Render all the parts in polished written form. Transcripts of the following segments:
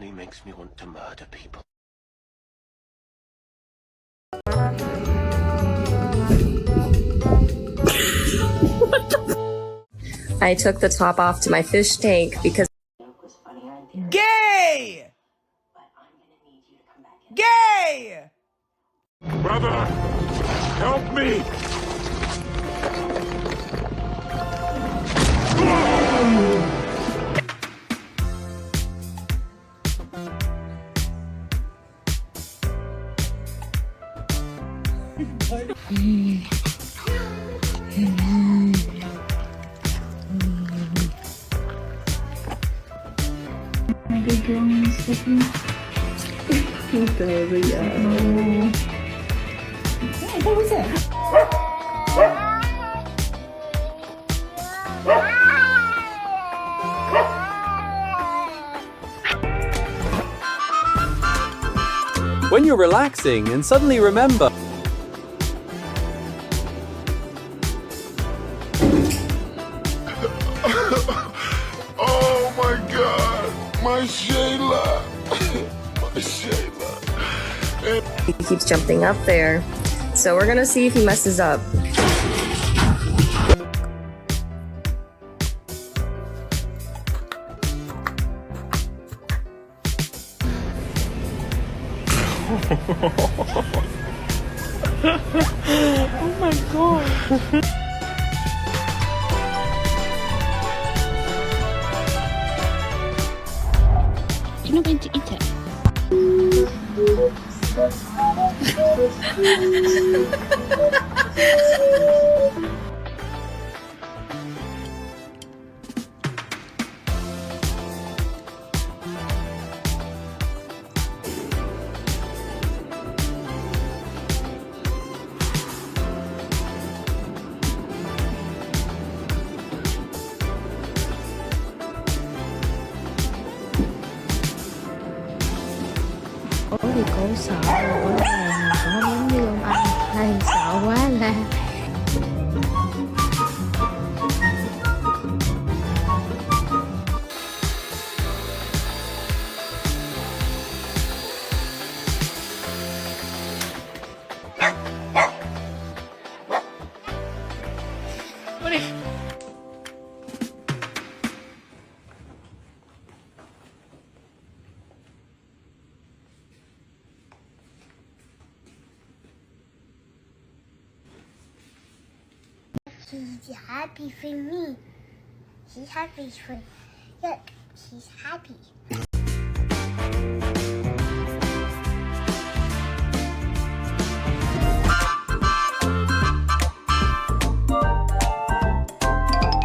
suddenly makes me want to murder people. I took the top off to my fish tank because Gay! Gay! Brother, help me! When you're relaxing and suddenly remember Oh my God, my Shayla, my Shayla. he keeps jumping up there. So we're gonna see if he messes up. Oh my god. You're not going to eat it. Thì cô sợ rồi, cô làm cô không dám như ông anh, thầy sợ quá là He's happy for me. He's happy for... Look, he's happy.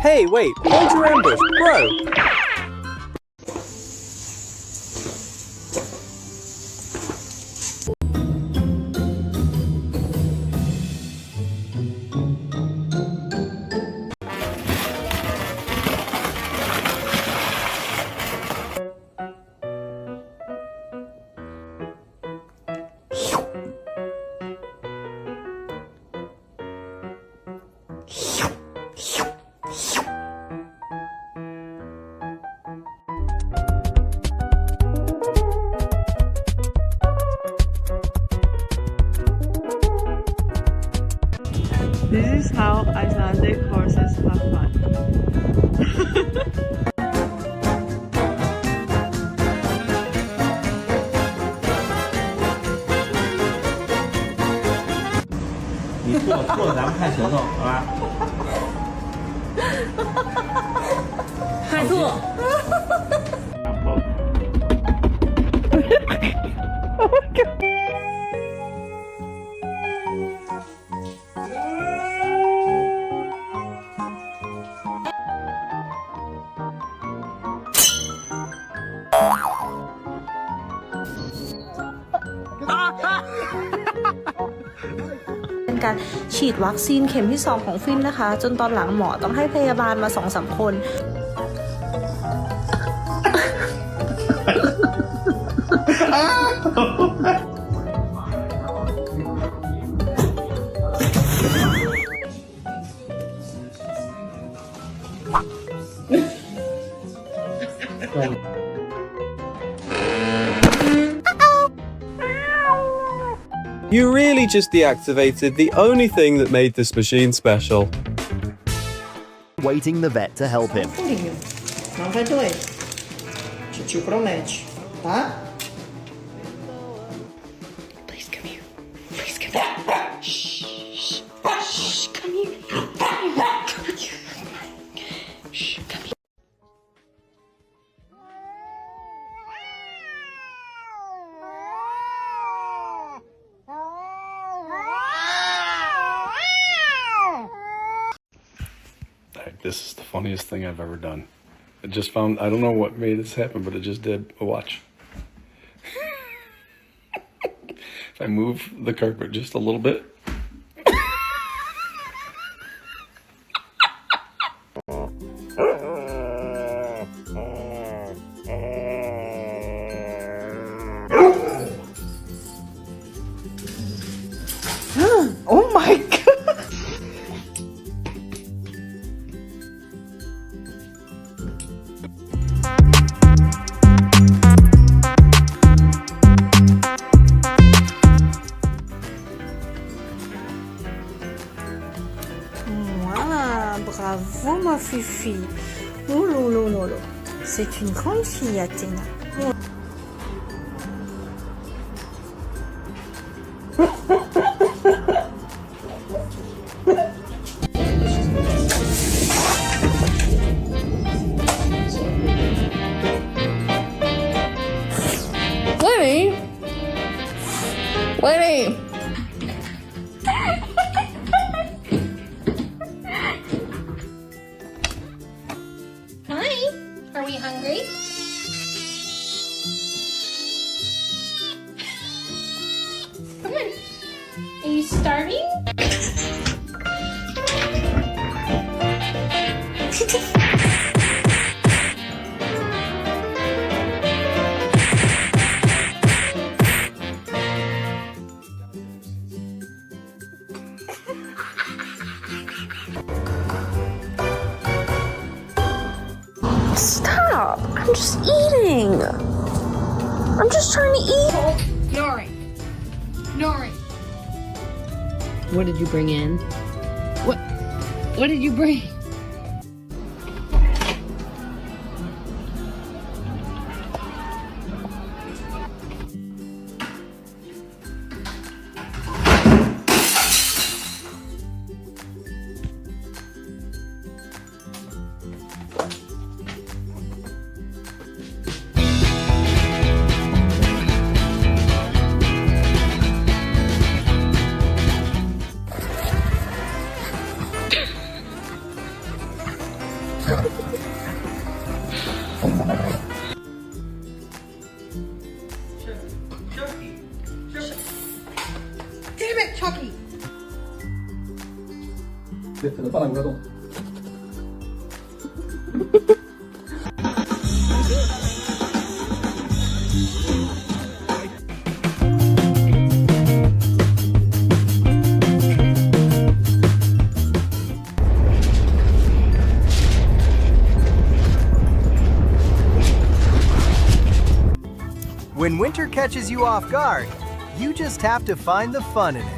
Hey, wait, hold your ambush, bro! This is how Icelandic horses have fun.你吐了，咱们看舌头，好吧？海兔。เป็นการฉีดวัคซีนเข็มที่ 2 ของฟินนะคะจนตอนหลังหมอต้องให้พยาบาลมา 2-3 คน You really just deactivated the only thing that made this machine special. Waiting the vet to help him. Pulinho, não vai doer. Tio promete, tá? Please come here. Please come here. Shh. Shh. Shh. Come here. Come here. Come here. Shh. Come here. This is the funniest thing I've ever done. I just found, I don't know what made this happen, but it just did. Watch. If I move the carpet just a little bit. Oh my god! Bravo ma fifi. Oh lolo lolo. C'est une grande fille Athéna. Winnie! Winnie! Hi. Are we hungry? Come on. Are you starving? Stop! I'm just eating. I'm just trying to eat. Nori. Nori. What did you bring in? What did you bring? Damn it, Chucky! When winter catches you off guard, you just have to find the fun in it.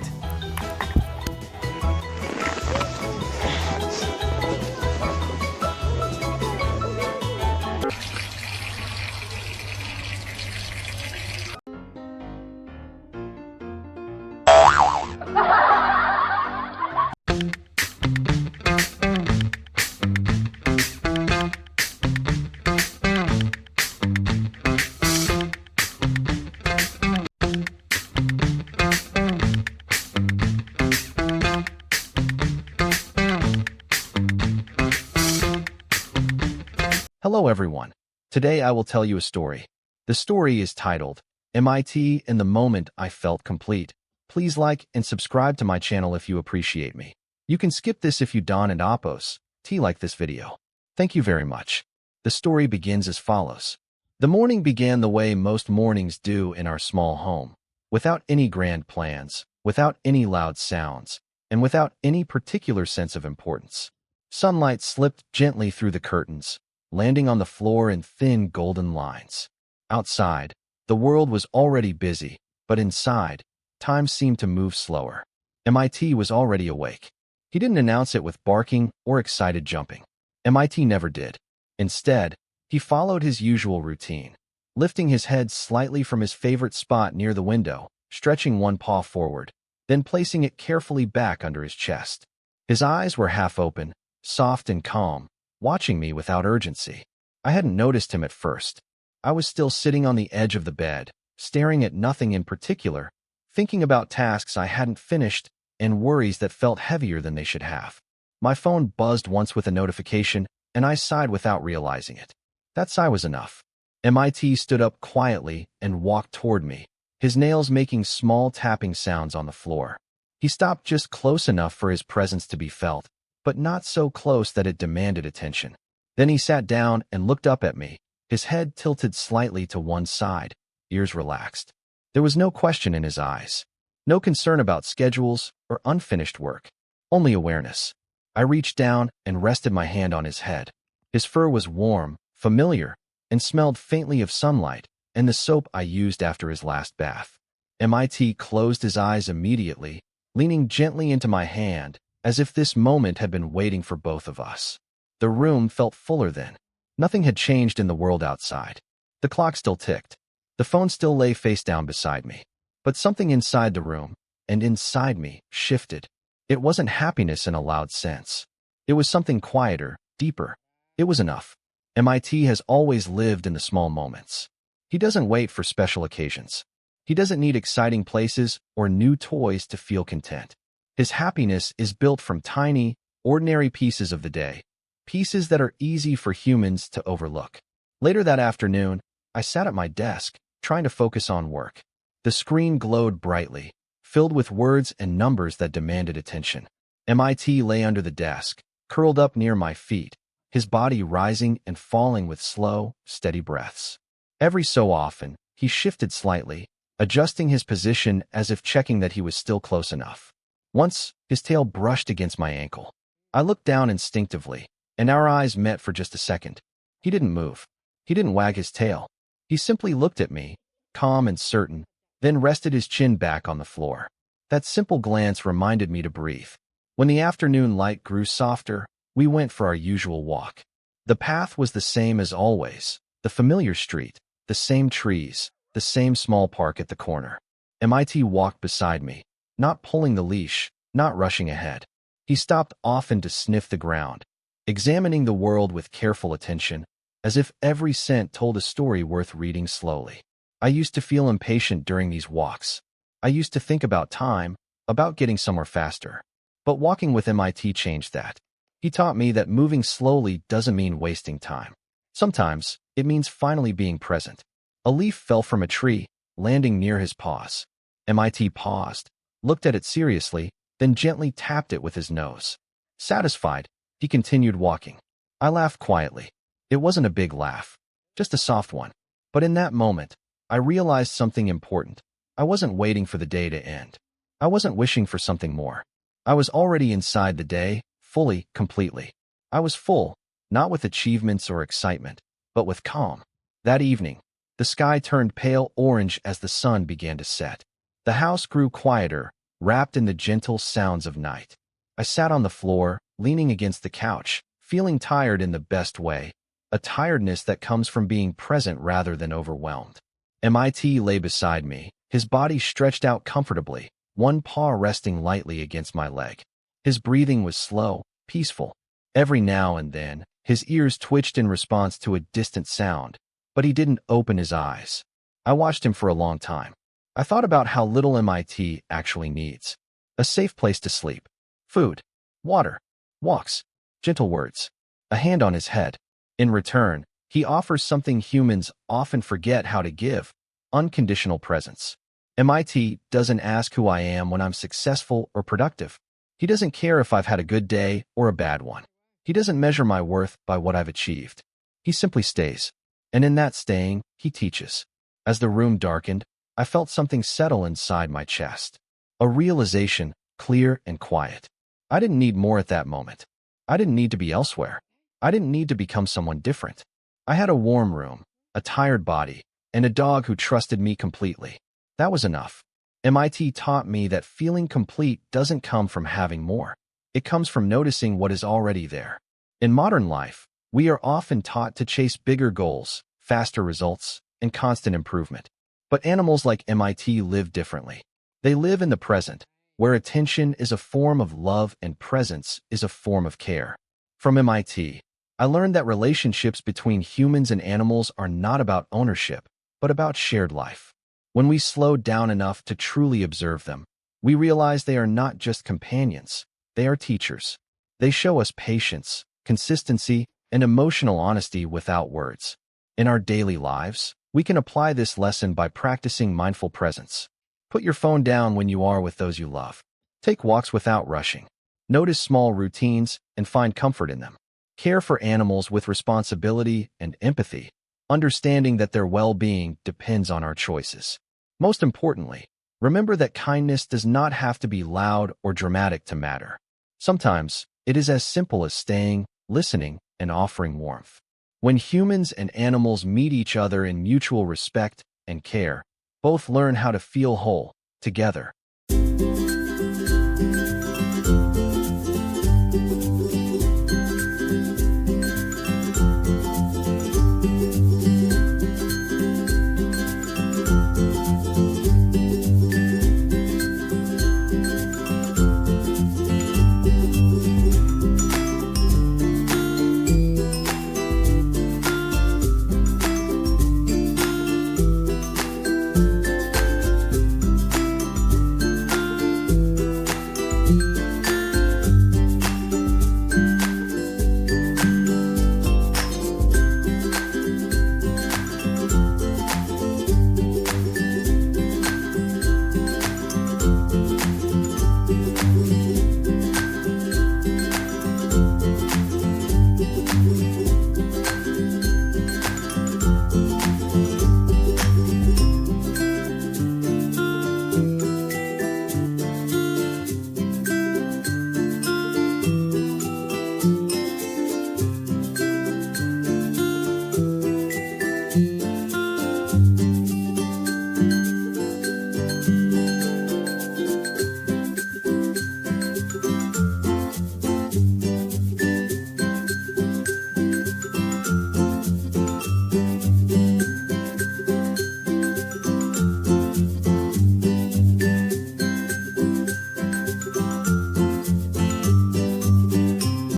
Hello everyone. Today I will tell you a story. The story is titled, MIT in the Moment I Felt Complete. Please like and subscribe to my channel if you appreciate me. You can skip this if you don't and oppose. Like this video. Thank you very much. The story begins as follows. The morning began the way most mornings do in our small home, without any grand plans, without any loud sounds, and without any particular sense of importance. Sunlight slipped gently through the curtains, landing on the floor in thin golden lines. Outside, the world was already busy, but inside, time seemed to move slower. MIT was already awake. He didn't announce it with barking or excited jumping. MIT never did. Instead, he followed his usual routine, lifting his head slightly from his favorite spot near the window, stretching one paw forward, then placing it carefully back under his chest. His eyes were half open, soft and calm, watching me without urgency. I hadn't noticed him at first. I was still sitting on the edge of the bed, staring at nothing in particular, thinking about tasks I hadn't finished and worries that felt heavier than they should have. My phone buzzed once with a notification, and I sighed without realizing it. That sigh was enough. MIT stood up quietly and walked toward me, his nails making small tapping sounds on the floor. He stopped just close enough for his presence to be felt, but not so close that it demanded attention. Then he sat down and looked up at me, his head tilted slightly to one side, ears relaxed. There was no question in his eyes, no concern about schedules or unfinished work, only awareness. I reached down and rested my hand on his head. His fur was warm, familiar, and smelled faintly of sunlight and the soap I used after his last bath. MIT closed his eyes immediately, leaning gently into my hand, as if this moment had been waiting for both of us. The room felt fuller then. Nothing had changed in the world outside. The clock still ticked. The phone still lay face down beside me. But something inside the room, and inside me, shifted. It wasn't happiness in a loud sense. It was something quieter, deeper. It was enough. MIT has always lived in the small moments. He doesn't wait for special occasions. He doesn't need exciting places or new toys to feel content. His happiness is built from tiny, ordinary pieces of the day, pieces that are easy for humans to overlook. Later that afternoon, I sat at my desk, trying to focus on work. The screen glowed brightly, filled with words and numbers that demanded attention. MIT lay under the desk, curled up near my feet, his body rising and falling with slow, steady breaths. Every so often, he shifted slightly, adjusting his position as if checking that he was still close enough. Once, his tail brushed against my ankle. I looked down instinctively, and our eyes met for just a second. He didn't move. He didn't wag his tail. He simply looked at me, calm and certain, then rested his chin back on the floor. That simple glance reminded me to breathe. When the afternoon light grew softer, we went for our usual walk. The path was the same as always, the familiar street, the same trees, the same small park at the corner. MIT walked beside me, not pulling the leash, not rushing ahead. He stopped often to sniff the ground, examining the world with careful attention, as if every scent told a story worth reading slowly. I used to feel impatient during these walks. I used to think about time, about getting somewhere faster. But walking with MIT changed that. He taught me that moving slowly doesn't mean wasting time. Sometimes, it means finally being present. A leaf fell from a tree, landing near his paws. MIT paused, looked at it seriously, then gently tapped it with his nose. Satisfied, he continued walking. I laughed quietly. It wasn't a big laugh, just a soft one. But in that moment, I realized something important. I wasn't waiting for the day to end. I wasn't wishing for something more. I was already inside the day, fully, completely. I was full, not with achievements or excitement, but with calm. That evening, the sky turned pale orange as the sun began to set. The house grew quieter, wrapped in the gentle sounds of night. I sat on the floor, leaning against the couch, feeling tired in the best way, a tiredness that comes from being present rather than overwhelmed. MIT lay beside me, his body stretched out comfortably, one paw resting lightly against my leg. His breathing was slow, peaceful. Every now and then, his ears twitched in response to a distant sound, but he didn't open his eyes. I watched him for a long time. I thought about how little MIT actually needs. A safe place to sleep, food, water, walks, gentle words, a hand on his head. In return, he offers something humans often forget how to give: unconditional presence. MIT doesn't ask who I am when I'm successful or productive. He doesn't care if I've had a good day or a bad one. He doesn't measure my worth by what I've achieved. He simply stays. And in that staying, he teaches. As the room darkened, I felt something settle inside my chest. A realization, clear and quiet. I didn't need more at that moment. I didn't need to be elsewhere. I didn't need to become someone different. I had a warm room, a tired body, and a dog who trusted me completely. That was enough. MIT taught me that feeling complete doesn't come from having more. It comes from noticing what is already there. In modern life, we are often taught to chase bigger goals, faster results, and constant improvement. But animals like MIT live differently. They live in the present, where attention is a form of love and presence is a form of care. From MIT, I learned that relationships between humans and animals are not about ownership, but about shared life. When we slow down enough to truly observe them, we realize they are not just companions, they are teachers. They show us patience, consistency, and emotional honesty without words. In our daily lives, we can apply this lesson by practicing mindful presence. Put your phone down when you are with those you love. Take walks without rushing. Notice small routines and find comfort in them. Care for animals with responsibility and empathy, understanding that their well-being depends on our choices. Most importantly, remember that kindness does not have to be loud or dramatic to matter. Sometimes, it is as simple as staying, listening, and offering warmth. When humans and animals meet each other in mutual respect and care, both learn how to feel whole, together.